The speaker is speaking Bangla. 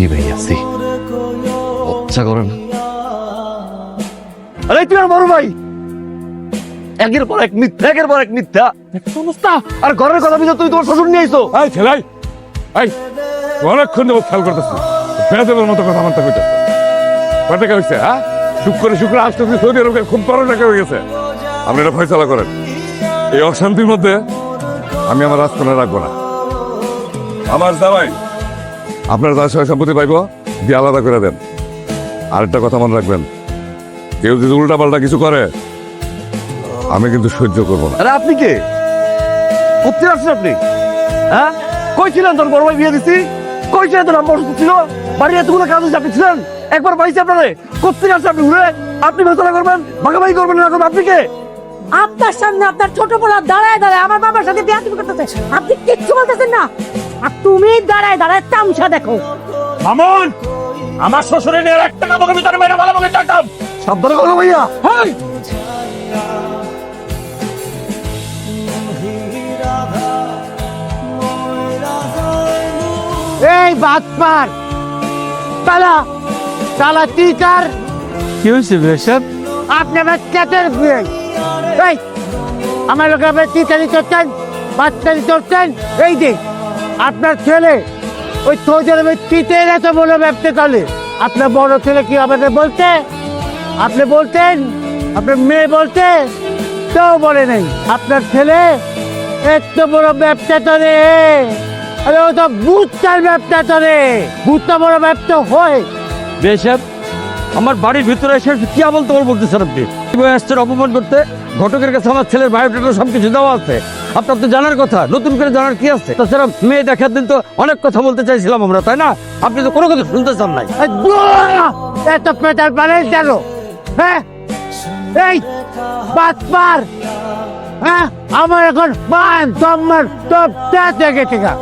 সি ভাইয়া সি লজ্জা করে না। আরে তুই আমার বড় ভাই, একের পর এক মিথ্যা, একের পর এক মিথ্যা অবস্থা। আর ঘরের কথা বুঝে তুই তোমার শ্বশুর নিয়ে আইছো। এই ছেলাই, এই অনেকক্ষণ দেবো খেয়াল করতেছি, বেদবের মতো কথা মানতে হইতেছে। কয় টাকা হয়েছে? হ্যাঁ, শুক্র আসতেছি সৌদি আরবে, খুব বড় টাকা হয়ে গেছে। আপনি এটা ফয়সালা করেন। এই অশান্তির মধ্যে আমি আমার রাজকন্যা রাখবো না। আমার জামাই আপনার যা সয় সম্পত্তি পাইব দিয়ে আলাদা করে দেন। আরেকটা কথা মনে রাখবেন, কেউ যদি উল্টা পাল্টা কিছু করে আমি কিন্তু সহ্য করবো না। আরে আপনি কে? কোথায় আসছেন আপনি? হ্যাঁ, কই ছিলেন? তোর বড় ভাই বিয়ে দিছি, কই ছিলেন? তোর আম্মা অসুস্থ ছিল, বাড়ি এতগুলো কাজ হয়েছে, আপনি ছিলেন? একবার পাইছি আপনারে, কোথায় আসছেন আপনি? ঘুরে আপনি ফেসলা করবেন, ভাগাভাগি করবেন না করবেন? আপনি কে? আপনার সামনে আপনার ছোট পোলা দাঁড়ায় দাঁড়ায় আমার বাবার সাথে বিয়ে করতেছে, আপনি কিচ্ছু বলতেছেন না, আর তুমি দাঁড়ায় দাঁড়ায় তামসা দেখো। মামুন, আমার শ্বশুরের নিয়ে একটা কাপড় ভিতরে মেরে ভালো ভাবে চাটাম। সাবধানে করো ভাইয়া। হেই, এই বাতপার তালা তালা টিকার কি হয়েছে বেশব? আপনি আমার ক্যাটের বিয়ে, এই আমার লোক আপনার টিকারি করতেন, বাচ্চারি করতেন। এই যে আপনার ছেলে ওই তোদের চিতের এত বড় ব্যবসা করে, আপনার বড় ছেলে কি আমাদের বলতে? আপনি বলতেন, আপনার মেয়ে বলতে, কেউ বলে নাই। আপনার ছেলে এত বড় ব্যবসা করে, আরে ও তো বুটটার ব্যবসা করে, বুটটা বড় ব্যবসা হয়। বেশব, আমার বাড়ির ভিতরে এসে কি আমল তোমার বলতেছেন আপনি? আসছেন অপমান করতে। ঘটকের কাছে আমার ছেলের বায়োডাটা সবকিছু দেওয়া আছে, আপনার তো জানার কথা, নতুন করে জানার কি আছে? তাছাড়া মেয়ে দেখার দিন তো অনেক কথা বলতে চাইছিলাম আমরা, তাই না? আপনি তো কোনো কথা শুনতে চান নাই। এত পেটার পারে কেন? হ্যাঁ, এই বাতপার, হ্যাঁ আমার এখন পান তোমার সব গেছে গা।